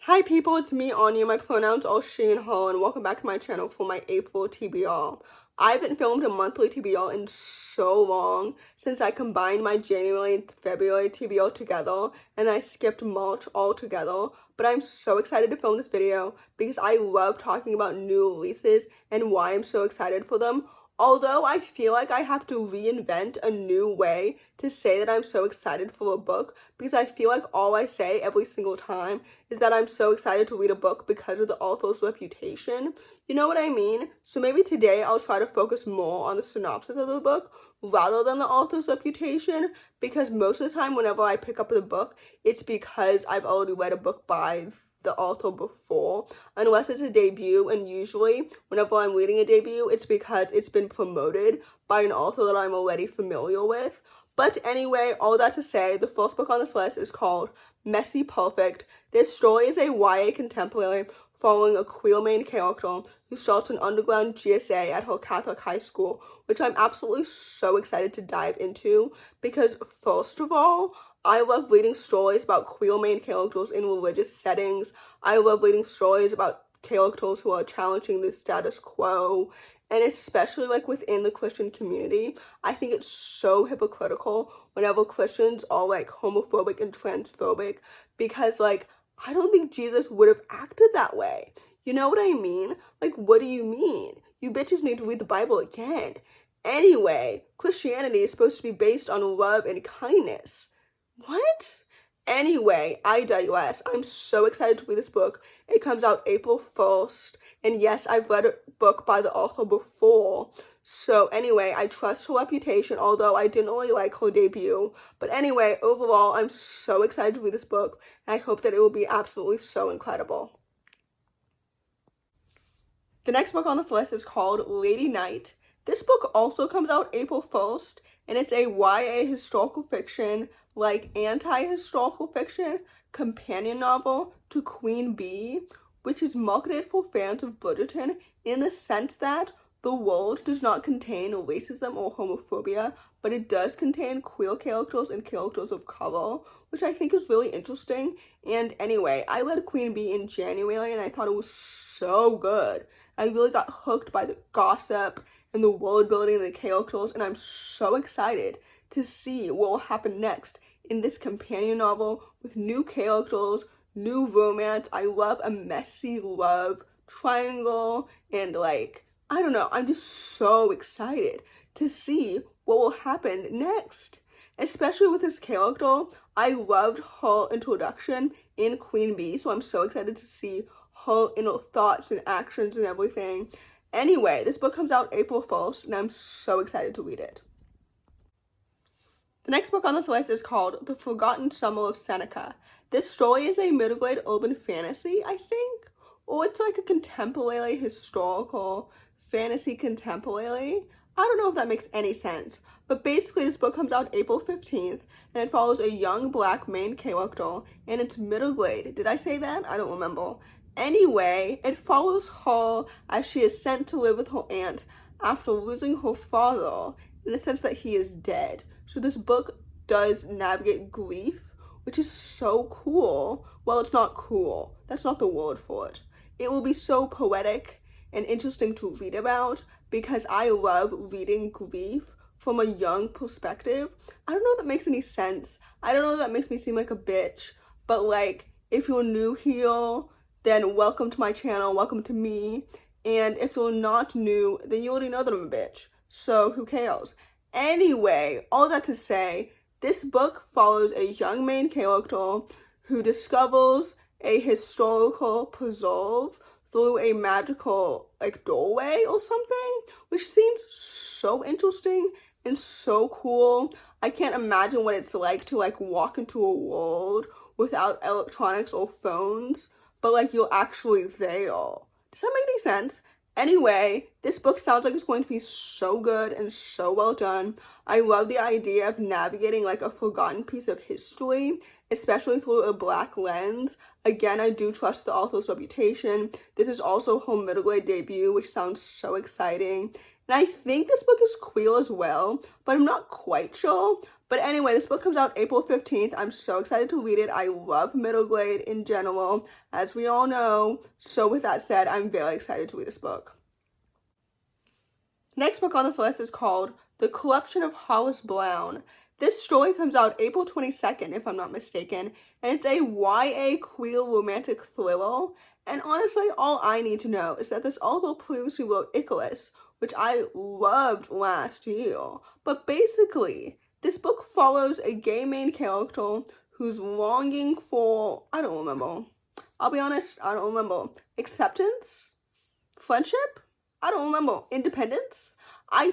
Hi people, it's me, Anja. My pronouns are she and her, and welcome back to my channel for my April TBR. I haven't filmed a monthly TBR in so long since I combined my January and February TBR together, and I skipped March altogether. But I'm so excited to film this video because I love talking about new releases and why I'm so excited for them. Although I feel like I have to reinvent a new way to say that I'm so excited for a book, because I feel like all I say every single time is that I'm so excited to read a book because of the author's reputation. You know what I mean? So maybe today I'll try to focus more on the synopsis of the book rather than the author's reputation, because most of the time whenever I pick up the book, it's because I've already read a book by the author before, unless it's a debut, and usually whenever I'm reading a debut, it's because it's been promoted by an author that I'm already familiar with. But anyway, all that to say, the first book on this list is called Messy Perfect. This story is a YA contemporary following a queer main character who starts an underground GSA at her Catholic high school, which I'm absolutely so excited to dive into because, first of all, I love reading stories about queer main characters in religious settings. I love reading stories about characters who are challenging the status quo, and especially like within the Christian community. I think it's so hypocritical whenever Christians are like homophobic and transphobic, because like I don't think Jesus would have acted that way. You know what I mean? Like, what do you mean? You bitches need to read the Bible again. Anyway, Christianity is supposed to be based on love and kindness. What? Anyway, I digress. I'm so excited to read this book. It comes out April 1st. And yes, I've read a book by the author before. So anyway, I trust her reputation, although I didn't really like her debut. But anyway, overall, I'm so excited to read this book. And I hope that it will be absolutely so incredible. The next book on this list is called Lady Night. This book also comes out April 1st. And it's a YA historical fiction, like anti-historical fiction, companion novel to Queen Bee, which is marketed for fans of Bridgerton in the sense that the world does not contain racism or homophobia, but it does contain queer characters and characters of color, which I think is really interesting. And anyway, I read Queen Bee in January and I thought it was so good. I really got hooked by the gossip and the world building and the characters, and I'm so excited to see what will happen next in this companion novel with new characters, new romance. I love a messy love triangle, and like, I don't know, I'm just so excited to see what will happen next. Especially with this character, I loved her introduction in Queen Bee, so I'm so excited to see her inner thoughts and actions and everything. Anyway, this book comes out April 1st, and I'm so excited to read it. The next book on this list is called The Forgotten Summer of Seneca. This story is a middle-grade urban fantasy, I think, or it's like a contemporary historical fantasy contemporary. I don't know if that makes any sense, but basically this book comes out April 15th, and it follows a young black main character, and it's middle grade. Did I say that? I don't remember. Anyway, it follows her as she is sent to live with her aunt after losing her father, in the sense that he is dead. So this book does navigate grief, which is so cool. Well, it's not cool. That's not the word for it. It will be so poetic and interesting to read about because I love reading grief from a young perspective. I don't know if that makes any sense. I don't know if that makes me seem like a bitch, but like, if you're new here, then welcome to my channel, welcome to me. And if you're not new, then you already know that I'm a bitch. So who cares? Anyway, all that to say, this book follows a young main character who discovers a historical preserve through a magical like doorway or something, which seems so interesting and so cool. I can't imagine what it's like to like walk into a world without electronics or phones, but like you're actually there. Does that make any sense? Anyway, this book sounds like it's going to be so good and so well done. I love the idea of navigating like a forgotten piece of history, especially through a black lens. Again, I do trust the author's reputation. This is also her middle grade debut, which sounds so exciting. And I think this book is queer as well, but I'm not quite sure. But anyway, this book comes out April 15th. I'm so excited to read it. I love middle grade in general, as we all know. So with that said, I'm very excited to read this book. Next book on this list is called The Corruption of Hollis Brown. This story comes out April 22nd, if I'm not mistaken, and it's a YA queer romantic thriller. And honestly, all I need to know is that this author previously wrote Icarus, which I loved last year. But basically, this book follows a gay main character who's longing for, I don't remember. I'll be honest, I don't remember. Acceptance? Friendship? I don't remember. Independence? I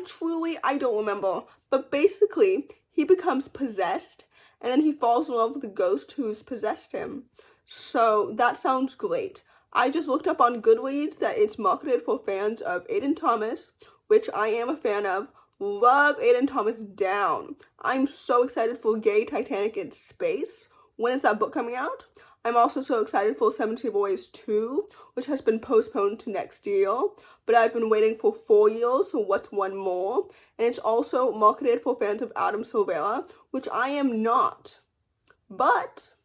don't remember. But basically, he becomes possessed, and then he falls in love with the ghost who's possessed him. So that sounds great. I just looked up on Goodreads that it's marketed for fans of Aiden Thomas, which I am a fan of. Love Aiden Thomas down. I'm so excited for Gay Titanic in Space. When is that book coming out? I'm also so excited for Cemetery Boys 2, which has been postponed to next year, but I've been waiting for 4 years, so what's one more? And it's also marketed for fans of Adam Silvera, which I am not. But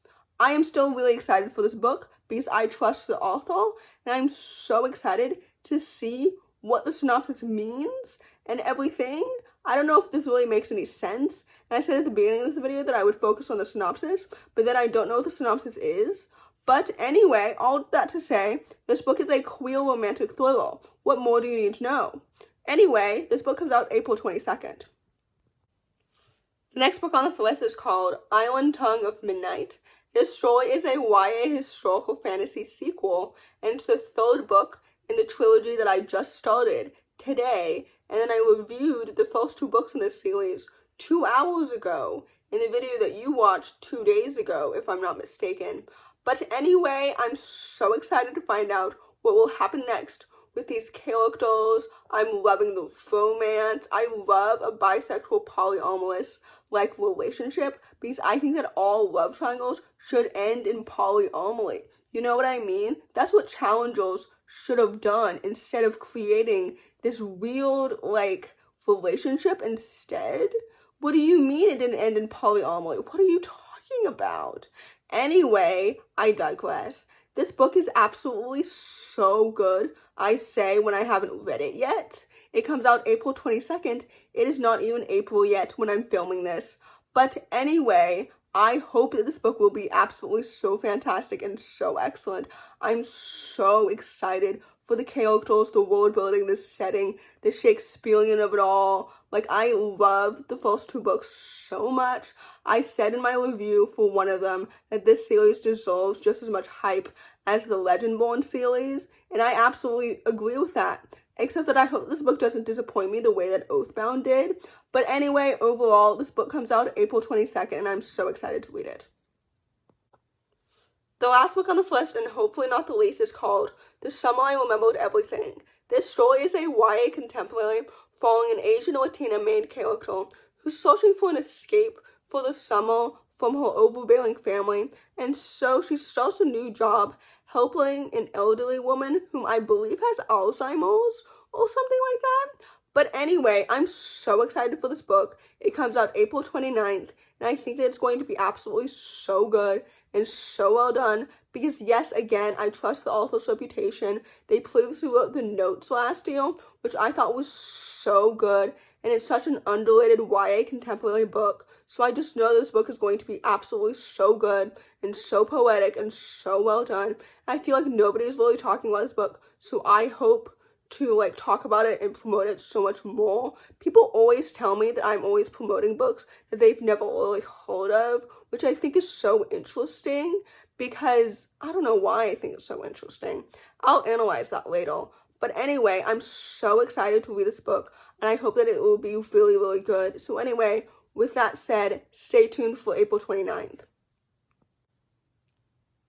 I am still really excited for this book because I trust the author, and I'm so excited to see what the synopsis means and everything. I don't know if this really makes any sense. And I said at the beginning of this video that I would focus on the synopsis, but then I don't know what the synopsis is. But anyway, all that to say, this book is a queer romantic thriller. What more do you need to know? Anyway, this book comes out April 22nd. The next book on this list is called Island Tongue of Midnight. This story is a YA historical fantasy sequel, and it's the third book in the trilogy that I just started today, and then I reviewed the first 2 books in this series 2 hours ago in the video that you watched 2 days ago, if I'm not mistaken. But anyway, I'm so excited to find out what will happen next with these characters. I'm loving the romance. I love a bisexual polyamorous relationship because I think that all love triangles should end in polyamory. You know what I mean? That's what Challengers should have done instead of creating this weird relationship instead. What do you mean it didn't end in polyamory? What are you talking about? Anyway, I digress. This book is absolutely so good. I say when I haven't read it yet. It comes out April 22nd. It is not even April yet when I'm filming this. But anyway, I hope that this book will be absolutely so fantastic and so excellent. I'm so excited for the characters, the world building, the setting, the Shakespearean of it all. I love the first 2 books so much. I said in my review for one of them that this series deserves just as much hype as the Legendborn series, and I absolutely agree with that. Except that I hope this book doesn't disappoint me the way that Oathbound did. But anyway, overall, this book comes out April 22nd, and I'm so excited to read it. The last book on this list, and hopefully not the least, is called The Summer I Remembered Everything. This story is a YA contemporary following an Asian Latina main character who's searching for an escape for the summer from her overbearing family, and so she starts a new job helping an elderly woman whom I believe has Alzheimer's or something like that. But anyway, I'm so excited for this book. It comes out April 29th, and I think that it's going to be absolutely so good and so well done because, yes, again, I trust the author's reputation. They previously wrote The Notes last year, which I thought was so good, and it's such an underrated YA contemporary book. So I just know this book is going to be absolutely so good and so poetic and so well done. I feel like nobody is really talking about this book, so I hope to talk about it and promote it so much more. People always tell me that I'm always promoting books that they've never really heard of, which I think is so interesting because I don't know why I think it's so interesting. I'll analyze that later. But anyway, I'm so excited to read this book, and I hope that it will be really, really good. So anyway, with that said, stay tuned for April 29th.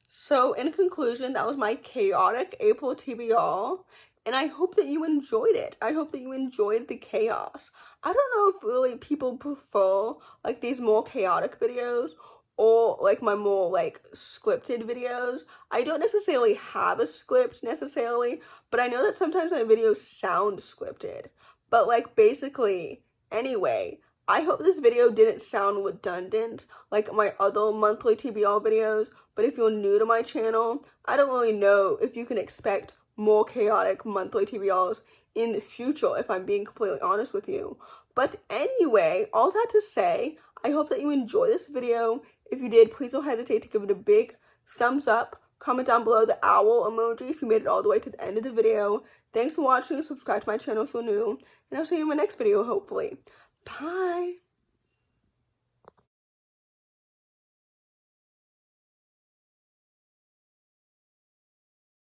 So in conclusion, that was my chaotic April TBR, and I hope that you enjoyed it. I hope that you enjoyed the chaos. I don't know if really people prefer these more chaotic videos or my more scripted videos. I don't necessarily have a script necessarily, but I know that sometimes my videos sound scripted. But basically, anyway, I hope this video didn't sound redundant like my other monthly TBR videos, but if you're new to my channel, I don't really know if you can expect more chaotic monthly TBRs in the future, if I'm being completely honest with you. But anyway, all that to say, I hope that you enjoy this video. If you did, please don't hesitate to give it a big thumbs up. Comment down below the owl emoji if you made it all the way to the end of the video. Thanks for watching. Subscribe to my channel if you're new. And I'll see you in my next video, hopefully. Bye!